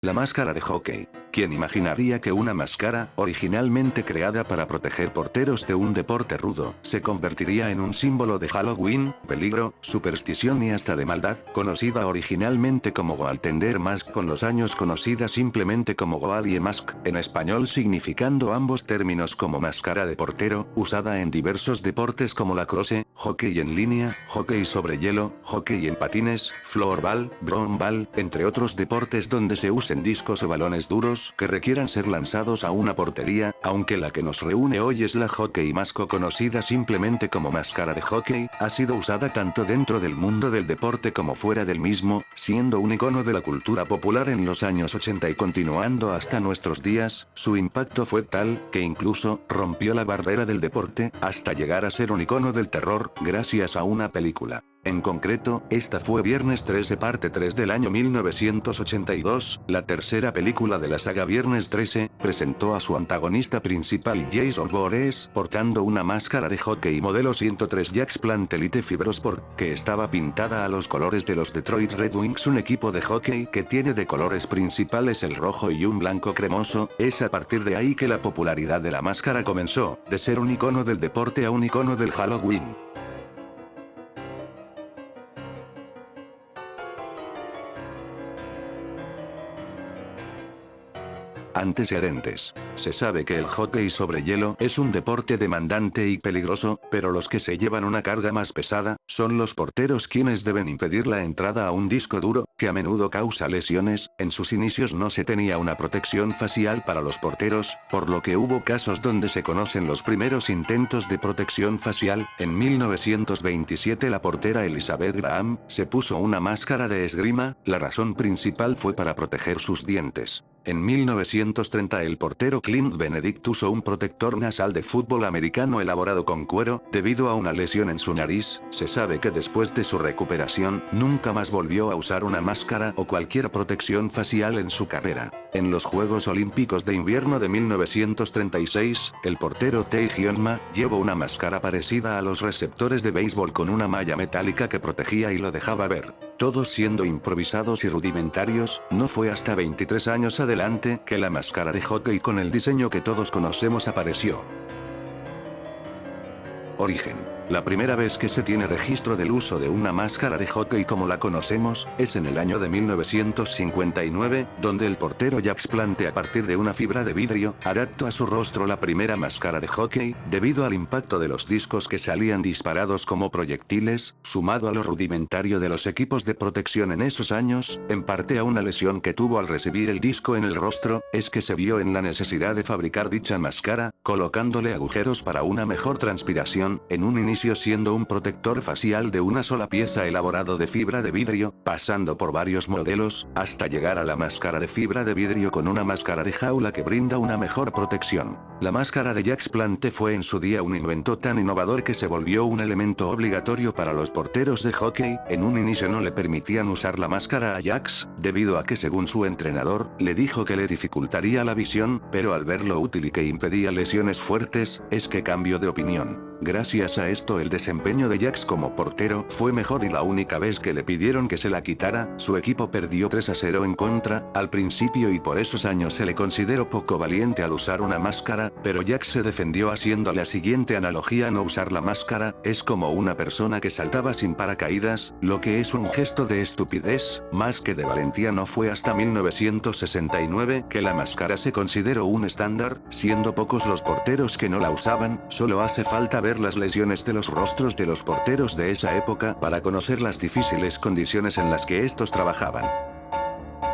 La máscara de hockey. ¿Quién imaginaría que una máscara, originalmente creada para proteger porteros de un deporte rudo, se convertiría en un símbolo de Halloween, peligro, superstición y hasta de maldad, conocida originalmente como Goaltender Mask, con los años conocida simplemente como Goalie Mask, en español significando ambos términos como máscara de portero, usada en diversos deportes como lacrosse, hockey en línea, hockey sobre hielo, hockey en patines, floorball, broomball, entre otros deportes donde se usen discos o balones duros que requieran ser lanzados a una portería, aunque la que nos reúne hoy es la hockey mask, conocida simplemente como máscara de hockey, ha sido usada tanto dentro del mundo del deporte como fuera del mismo, siendo un icono de la cultura popular en los años 80 y continuando hasta nuestros días. Su impacto fue tal, que incluso rompió la barrera del deporte, hasta llegar a ser un icono del terror, gracias a una película. En concreto, esta fue Viernes 13 parte 3 del año 1982, la tercera película de la saga Viernes 13, presentó a su antagonista principal Jason Voorhees, portando una máscara de hockey modelo 103 Jacks Plant Elite Fibrosport, que estaba pintada a los colores de los Detroit Red Wings, un equipo de hockey que tiene de colores principales el rojo y un blanco cremoso. Es a partir de ahí que la popularidad de la máscara comenzó, de ser un icono del deporte a un icono del Halloween. Antecedentes. Se sabe que el hockey sobre hielo es un deporte demandante y peligroso, pero los que se llevan una carga más pesada, son los porteros quienes deben impedir la entrada a un disco duro, que a menudo causa lesiones. En sus inicios no se tenía una protección facial para los porteros, por lo que hubo casos donde se conocen los primeros intentos de protección facial. En 1927 la portera Elizabeth Graham, se puso una máscara de esgrima, la razón principal fue para proteger sus dientes. En 1930 el portero Clint Benedict usó un protector nasal de fútbol americano elaborado con cuero, debido a una lesión en su nariz. Se sabe que después de su recuperación, nunca más volvió a usar una máscara o cualquier protección facial en su carrera. En los Juegos Olímpicos de Invierno de 1936, el portero Tei Hyun-ma llevó una máscara parecida a los receptores de béisbol con una malla metálica que protegía y lo dejaba ver. Todos siendo improvisados y rudimentarios, no fue hasta 23 años adelante que la máscara de hockey con el diseño que todos conocemos apareció. Origen. La primera vez que se tiene registro del uso de una máscara de hockey como la conocemos, es en el año de 1959, donde el portero Jacks Plante, a partir de una fibra de vidrio, adaptó a su rostro la primera máscara de hockey, debido al impacto de los discos que salían disparados como proyectiles, sumado a lo rudimentario de los equipos de protección en esos años, en parte a una lesión que tuvo al recibir el disco en el rostro, es que se vio en la necesidad de fabricar dicha máscara, colocándole agujeros para una mejor transpiración, en un inicio siendo un protector facial de una sola pieza elaborado de fibra de vidrio, pasando por varios modelos, hasta llegar a la máscara de fibra de vidrio con una máscara de jaula que brinda una mejor protección. La máscara de Jacks Plante fue en su día un invento tan innovador que se volvió un elemento obligatorio para los porteros de hockey. En un inicio no le permitían usar la máscara a Jacks, debido a que según su entrenador, le dijo que le dificultaría la visión, pero al ver lo útil y que impedía lesiones fuertes, es que cambió de opinión. Gracias a esto el desempeño de Jacks como portero fue mejor y la única vez que le pidieron que se la quitara, su equipo perdió 3-0 en contra, al principio, y por esos años se le consideró poco valiente al usar una máscara, pero Jacks se defendió haciendo la siguiente analogía: no usar la máscara, es como una persona que saltaba sin paracaídas, lo que es un gesto de estupidez, más que de valentía. No fue hasta 1969 que la máscara se consideró un estándar, siendo pocos los porteros que no la usaban. Solo hace falta ver las lesiones de los rostros de los porteros de esa época para conocer las difíciles condiciones en las que estos trabajaban.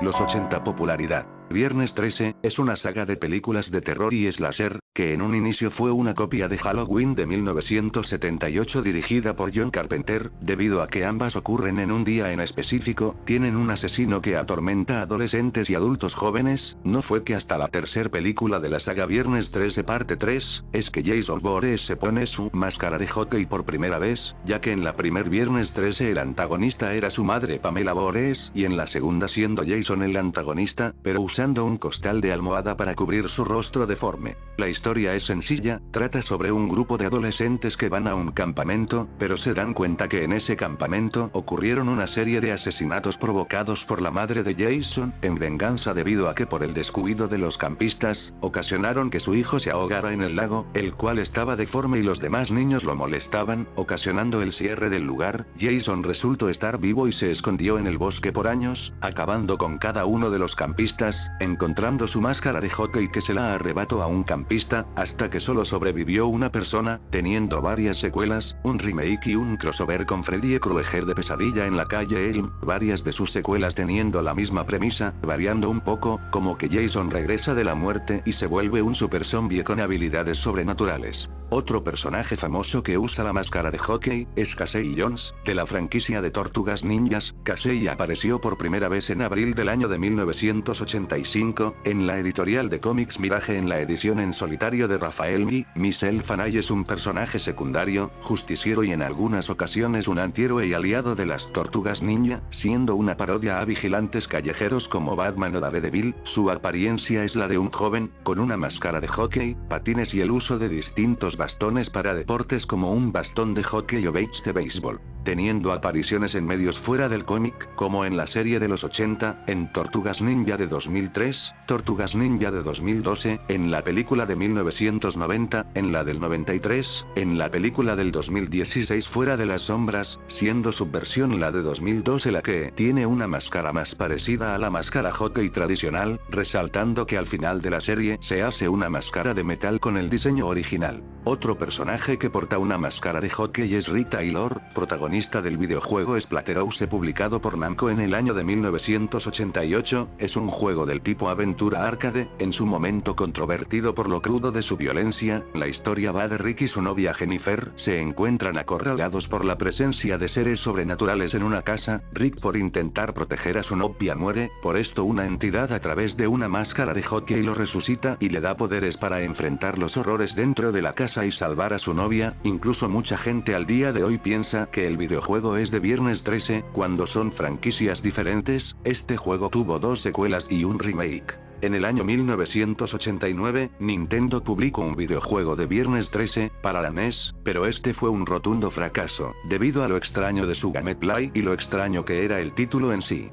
Los 80. Popularidad. Viernes 13, es una saga de películas de terror y slasher, que en un inicio fue una copia de Halloween de 1978 dirigida por John Carpenter. Debido a que ambas ocurren en un día en específico, tienen un asesino que atormenta a adolescentes y adultos jóvenes. No fue que hasta la tercera película de la saga Viernes 13 parte 3, es que Jason Voorhees se pone su máscara de hockey por primera vez, ya que en la primer Viernes 13 el antagonista era su madre Pamela Voorhees, y en la segunda siendo Jason el antagonista, pero usando un costal de almohada para cubrir su rostro deforme. La historia historia es sencilla, trata sobre un grupo de adolescentes que van a un campamento, pero se dan cuenta que en ese campamento ocurrieron una serie de asesinatos provocados por la madre de Jason, en venganza debido a que por el descuido de los campistas, ocasionaron que su hijo se ahogara en el lago, el cual estaba deforme y los demás niños lo molestaban, ocasionando el cierre del lugar. Jason resultó estar vivo y se escondió en el bosque por años, acabando con cada uno de los campistas, encontrando su máscara de hockey que se la arrebató a un campista, hasta que solo sobrevivió una persona, teniendo varias secuelas, un remake y un crossover con Freddy Krueger de Pesadilla en la calle Elm, varias de sus secuelas teniendo la misma premisa, variando un poco, como que Jason regresa de la muerte y se vuelve un super zombie con habilidades sobrenaturales. Otro personaje famoso que usa la máscara de hockey es Casey Jones, de la franquicia de Tortugas Ninjas. Casey apareció por primera vez en abril del año de 1985, en la editorial de cómics Mirage en la edición en solitario de Rafael Michel Fanay. Es un personaje secundario, justiciero y en algunas ocasiones un antihéroe y aliado de las Tortugas Ninja, siendo una parodia a vigilantes callejeros como Batman o Daredevil. Su apariencia es la de un joven, con una máscara de hockey, patines y el uso de distintos bastones para deportes como un bastón de hockey o bats de béisbol, teniendo apariciones en medios fuera del cómic, como en la serie de los 80, en Tortugas Ninja de 2003, Tortugas Ninja de 2012, en la película de 1990, en la del 93, en la película del 2016 Fuera de las Sombras, siendo su versión la de 2012 la que tiene una máscara más parecida a la máscara hockey tradicional, resaltando que al final de la serie se hace una máscara de metal con el diseño original. Otro personaje que porta una máscara de hockey es Rick Taylor, protagonista del videojuego Splatterhouse publicado por Namco en el año de 1988, es un juego del tipo aventura arcade, en su momento controvertido por lo crudo de su violencia. La historia va de Rick y su novia Jennifer, se encuentran acorralados por la presencia de seres sobrenaturales en una casa. Rick, por intentar proteger a su novia, muere, por esto una entidad a través de una máscara de hockey lo resucita y le da poderes para enfrentar los horrores dentro de la casa y salvar a su novia. Incluso mucha gente al día de hoy piensa que el videojuego es de Viernes 13, cuando son franquicias diferentes. Este juego tuvo 2 secuelas y un remake. En el año 1989, Nintendo publicó un videojuego de Viernes 13, para la NES, pero este fue un rotundo fracaso, debido a lo extraño de su gameplay y lo extraño que era el título en sí.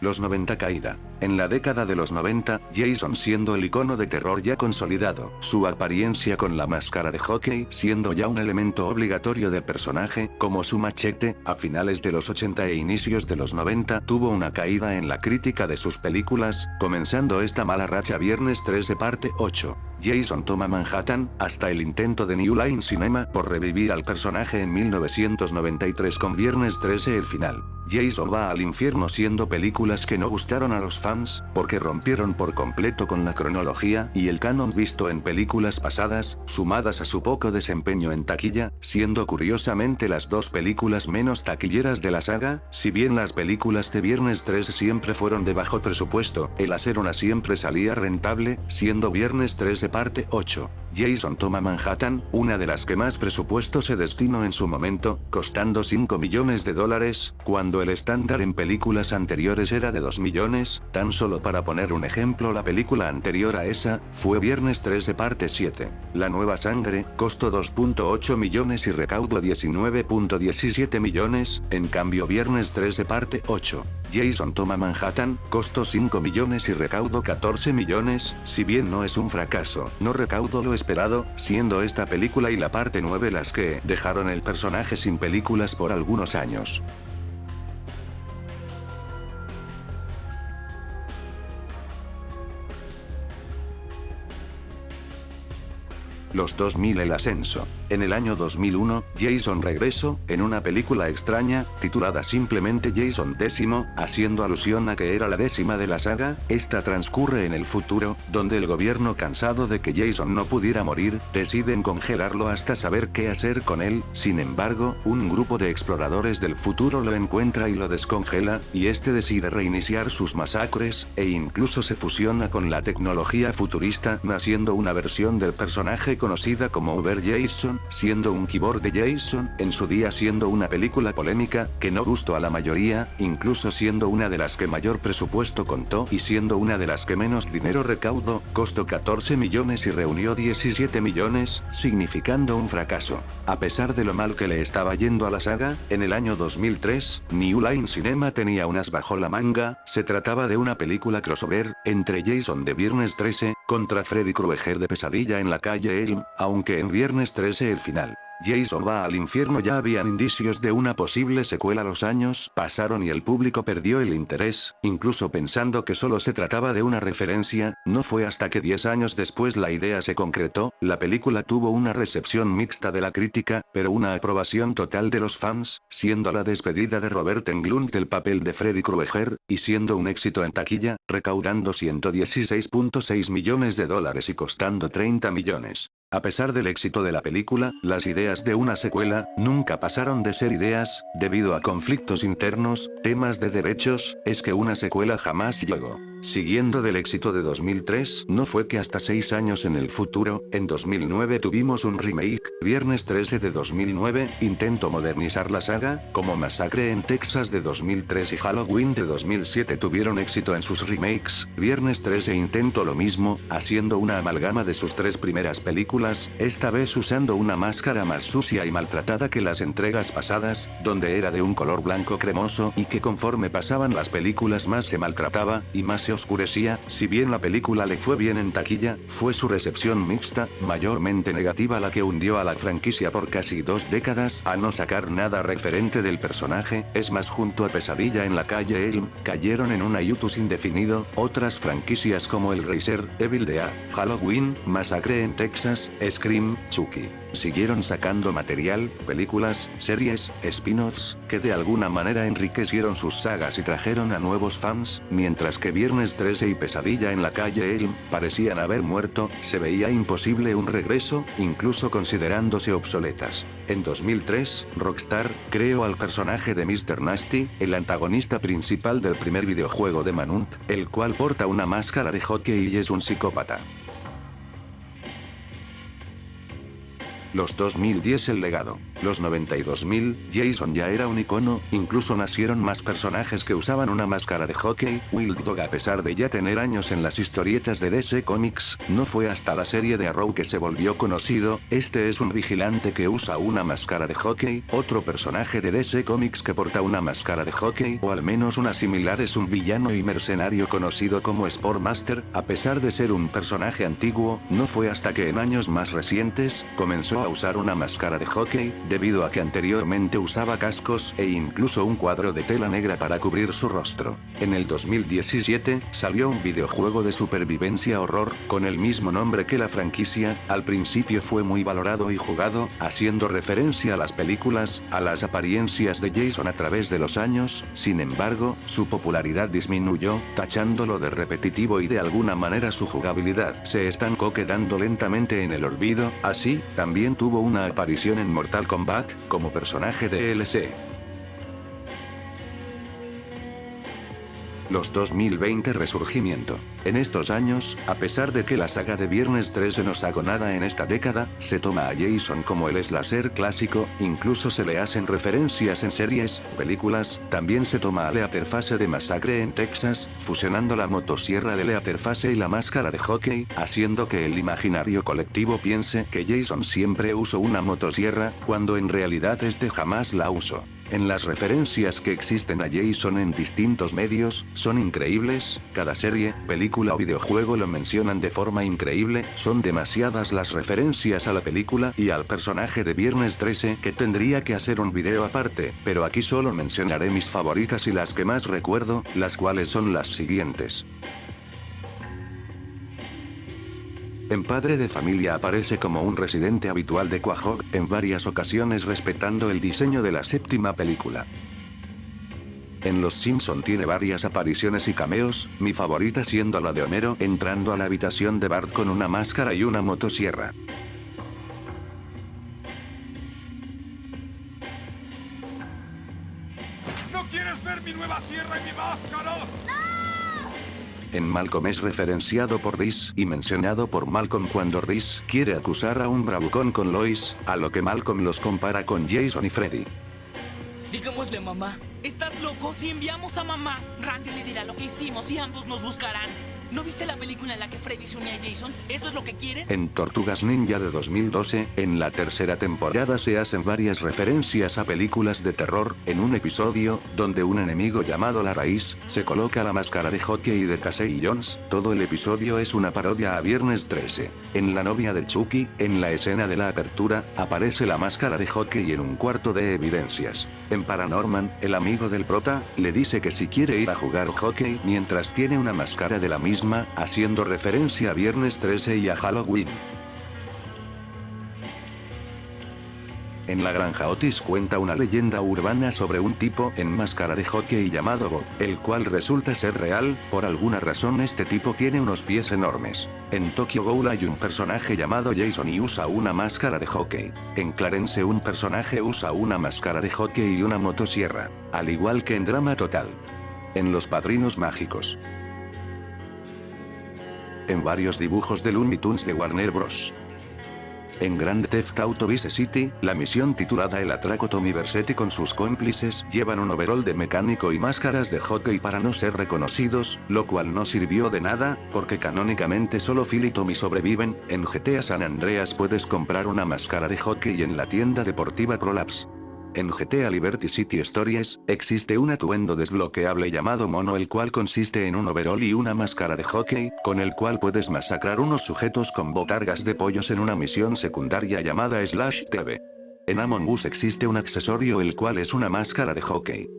Los 90 caída. En la década de los 90, Jason siendo el icono de terror ya consolidado, su apariencia con la máscara de hockey siendo ya un elemento obligatorio del personaje, como su machete, a finales de los 80 e inicios de los 90 tuvo una caída en la crítica de sus películas, comenzando esta mala racha Viernes 13 parte 8. Jason toma Manhattan, hasta el intento de New Line Cinema por revivir al personaje en 1993 con Viernes 13 el final. Jason va al infierno siendo películas que no gustaron a los fans, porque rompieron por completo con la cronología y el canon visto en películas pasadas, sumadas a su poco desempeño en taquilla, siendo curiosamente las 2 películas menos taquilleras de la saga. Si bien las películas de Viernes 13 siempre fueron de bajo presupuesto, el hacer una siempre salía rentable, siendo Viernes 13 parte 8. Jason toma Manhattan, una de las que más presupuesto se destinó en su momento, costando $5 millones, cuando el estándar en películas anteriores era de 2 millones, tan solo para poner un ejemplo. La película anterior a esa, fue Viernes 13 parte 7. La Nueva Sangre, costó 2.8 millones y recaudó 19.17 millones, en cambio Viernes 13 parte 8. Jason toma Manhattan, costó 5 millones y recaudó 14 millones, si bien no es un fracaso, no recaudó lo esperado, siendo esta película y la parte 9 las que dejaron el personaje sin películas por algunos años. Los 2000 el ascenso. En el año 2001, Jason regresó, en una película extraña, titulada simplemente Jason X, haciendo alusión a que era la 10ª de la saga. Esta transcurre en el futuro, donde el gobierno, cansado de que Jason no pudiera morir, deciden congelarlo hasta saber qué hacer con él. Sin embargo, un grupo de exploradores del futuro lo encuentra y lo descongela, y este decide reiniciar sus masacres, e incluso se fusiona con la tecnología futurista, naciendo una versión del personaje con conocida como Uber Jason, siendo un keyboard de Jason, en su día siendo una película polémica, que no gustó a la mayoría, incluso siendo una de las que mayor presupuesto contó y siendo una de las que menos dinero recaudó, costó 14 millones y reunió 17 millones, significando un fracaso. A pesar de lo mal que le estaba yendo a la saga, en el año 2003, New Line Cinema tenía unas bajo la manga. Se trataba de una película crossover, entre Jason de Viernes 13, contra Freddy Krueger de Pesadilla en la calle Elm, aunque en Viernes 13 el final, Jason va al infierno, ya habían indicios de una posible secuela. Los años pasaron y el público perdió el interés, incluso pensando que solo se trataba de una referencia. No fue hasta que 10 años después la idea se concretó. La película tuvo una recepción mixta de la crítica, pero una aprobación total de los fans, siendo la despedida de Robert Englund del papel de Freddy Krueger, y siendo un éxito en taquilla, recaudando 116.6 millones de dólares y costando 30 millones. A pesar del éxito de la película, las ideas de una secuela nunca pasaron de ser ideas, debido a conflictos internos, temas de derechos. Es que una secuela jamás llegó. Siguiendo del éxito de 2003, no fue que hasta 6 años en el futuro, en 2009 tuvimos un remake, Viernes 13 de 2009, intento modernizar la saga, como Masacre en Texas de 2003 y Halloween de 2007 tuvieron éxito en sus remakes. Viernes 13 intentó lo mismo, haciendo una amalgama de sus 3 primeras películas, esta vez usando una máscara más sucia y maltratada que las entregas pasadas, donde era de un color blanco cremoso y que conforme pasaban las películas más se maltrataba, y más se oscurecía. Si bien la película le fue bien en taquilla, fue su recepción mixta, mayormente negativa, la que hundió a la franquicia por casi 2 décadas, a no sacar nada referente del personaje. Es más, junto a Pesadilla en la calle Elm, cayeron en un hiatus indefinido. Otras franquicias como El Racer, Evil Dead, Halloween, Masacre en Texas, Scream, Chucky, siguieron sacando material, películas, series, spin-offs, que de alguna manera enriquecieron sus sagas y trajeron a nuevos fans, mientras que Viernes 13 y Pesadilla en la calle Elm parecían haber muerto. Se veía imposible un regreso, incluso considerándose obsoletas. En 2003, Rockstar creó al personaje de Mr. Nasty, el antagonista principal del primer videojuego de Manhunt, el cual porta una máscara de hockey y es un psicópata. Los 2010 el legado. Los 92.000, Jason ya era un icono, incluso nacieron más personajes que usaban una máscara de hockey. Wild Dog, a pesar de ya tener años en las historietas de DC Comics, no fue hasta la serie de Arrow que se volvió conocido. Este es un vigilante que usa una máscara de hockey. Otro personaje de DC Comics que porta una máscara de hockey, o al menos una similar, es un villano y mercenario conocido como Sportmaster. A pesar de ser un personaje antiguo, no fue hasta que en años más recientes, comenzó a usar una máscara de hockey, debido a que anteriormente usaba cascos e incluso un cuadro de tela negra para cubrir su rostro. En el 2017, salió un videojuego de supervivencia horror, con el mismo nombre que la franquicia. Al principio fue muy valorado y jugado, haciendo referencia a las películas, a las apariencias de Jason a través de los años. Sin embargo, su popularidad disminuyó, tachándolo de repetitivo y de alguna manera su jugabilidad se estancó, quedando lentamente en el olvido. Así, también tuvo una aparición en Mortal Kombat, como personaje de DLC. Los 2020 resurgimiento. En estos años, a pesar de que la saga de Viernes 13 no sacó nada en esta década, se toma a Jason como el slasher clásico, incluso se le hacen referencias en series, películas. También se toma a Leatherface de Masacre en Texas, fusionando la motosierra de Leatherface y la máscara de hockey, haciendo que el imaginario colectivo piense que Jason siempre usó una motosierra, cuando en realidad este jamás la usó. En las referencias que existen a Jason en distintos medios, son increíbles. Cada serie, película o videojuego lo mencionan de forma increíble. Son demasiadas las referencias a la película y al personaje de Viernes 13 que tendría que hacer un video aparte, pero aquí solo mencionaré mis favoritas y las que más recuerdo, las cuales son las siguientes. En Padre de Familia aparece como un residente habitual de Quahog, en varias ocasiones respetando el diseño de la séptima película. En Los Simpson tiene varias apariciones y cameos, mi favorita siendo la de Homero entrando a la habitación de Bart con una máscara y una motosierra. ¿No quieres ver mi nueva sierra y mi máscara? ¡No! En Malcolm es referenciado por Reese y mencionado por Malcolm cuando Reese quiere acusar a un bravucón con Lois, a lo que Malcolm los compara con Jason y Freddy. Digámosle a mamá. ¿Estás loco? Si enviamos a mamá, Randy le dirá lo que hicimos y ambos nos buscarán. ¿No viste la película en la que Freddy se unía a Jason? ¿Eso es lo que quieres? En Tortugas Ninja de 2012, en la tercera temporada se hacen varias referencias a películas de terror, en un episodio, donde un enemigo llamado La Raíz, se coloca la máscara de Hockey y de Casey Jones. Todo el episodio es una parodia a Viernes 13. En La novia de Chucky, en la escena de la apertura, aparece la máscara de Hockey en un cuarto de evidencias. En Paranorman, el amigo del prota, le dice que si quiere ir a jugar hockey mientras tiene una máscara de la misma, haciendo referencia a Viernes 13 y a Halloween. En La Granja Otis cuenta una leyenda urbana sobre un tipo en máscara de hockey llamado Bob, el cual resulta ser real. Por alguna razón este tipo tiene unos pies enormes. En Tokyo Ghoul hay un personaje llamado Jason y usa una máscara de hockey. En Clarence un personaje usa una máscara de hockey y una motosierra, al igual que en Drama Total. En Los Padrinos Mágicos. En varios dibujos de Looney Tunes de Warner Bros. En Grand Theft Auto Vice City, la misión titulada El atraco, Tommy Vercetti con sus cómplices llevan un overol de mecánico y máscaras de hockey para no ser reconocidos, lo cual no sirvió de nada, porque canónicamente solo Phil y Tommy sobreviven. En GTA San Andreas puedes comprar una máscara de hockey en la tienda deportiva Prolapse. En GTA Liberty City Stories, existe un atuendo desbloqueable llamado Mono, el cual consiste en un overol y una máscara de hockey, con el cual puedes masacrar unos sujetos con botargas de pollos en una misión secundaria llamada Slash TV. En Among Us existe un accesorio el cual es una máscara de hockey.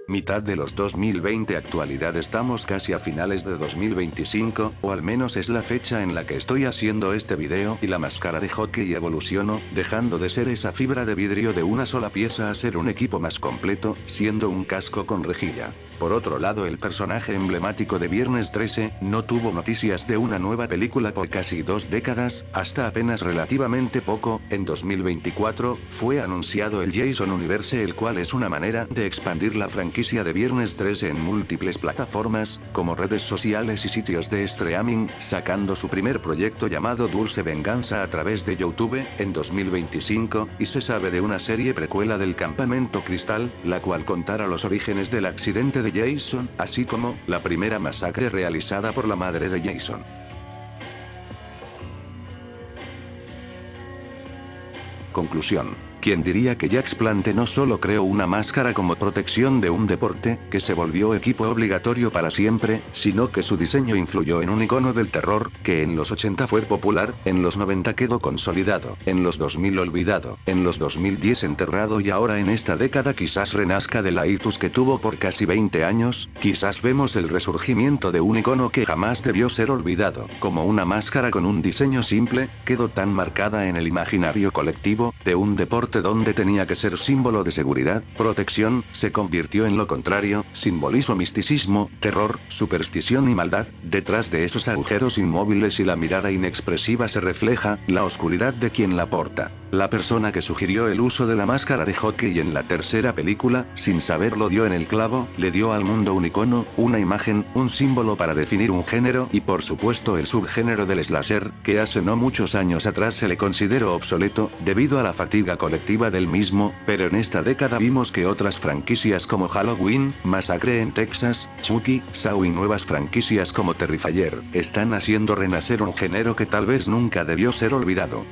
Mitad de los 2020 actualidad, estamos casi a finales de 2025, o al menos es la fecha en la que estoy haciendo este video, y la máscara de hockey evolucionó, dejando de ser esa fibra de vidrio de una sola pieza a ser un equipo más completo, siendo un casco con rejilla. Por otro lado, el personaje emblemático de Viernes 13, no tuvo noticias de una nueva película por casi 2 décadas, hasta apenas relativamente poco. En 2024, fue anunciado el Jason Universe, el cual es una manera de expandir la franquicia de Viernes 13 en múltiples plataformas, como redes sociales y sitios de streaming, sacando su primer proyecto llamado Dulce Venganza a través de YouTube, en 2025, y se sabe de una serie precuela del Campamento Cristal, la cual contará los orígenes del accidente de Jason, así como la primera masacre realizada por la madre de Jason. Conclusión. ¿Quién diría que Jax Plante no solo creó una máscara como protección de un deporte, que se volvió equipo obligatorio para siempre, sino que su diseño influyó en un icono del terror, que en los 80 fue popular, en los 90 quedó consolidado, en los 2000 olvidado, en los 2010 enterrado y ahora en esta década quizás renazca de la hiatus que tuvo por casi 20 años, quizás vemos el resurgimiento de un icono que jamás debió ser olvidado, como una máscara con un diseño simple, quedó tan marcada en el imaginario colectivo, de un deporte donde tenía que ser símbolo de seguridad, protección, se convirtió en lo contrario, simbolismo, misticismo, terror, superstición y maldad. Detrás de esos agujeros inmóviles y la mirada inexpresiva se refleja la oscuridad de quien la porta. La persona que sugirió el uso de la máscara de hockey en la tercera película, sin saberlo dio en el clavo, le dio al mundo un icono, una imagen, un símbolo para definir un género y por supuesto el subgénero del slasher, que hace no muchos años atrás se le consideró obsoleto, debido a la fatiga colectiva del mismo, pero en esta década vimos que otras franquicias como Halloween, Masacre en Texas, Chucky, Saw y nuevas franquicias como Terrifier, están haciendo renacer un género que tal vez nunca debió ser olvidado.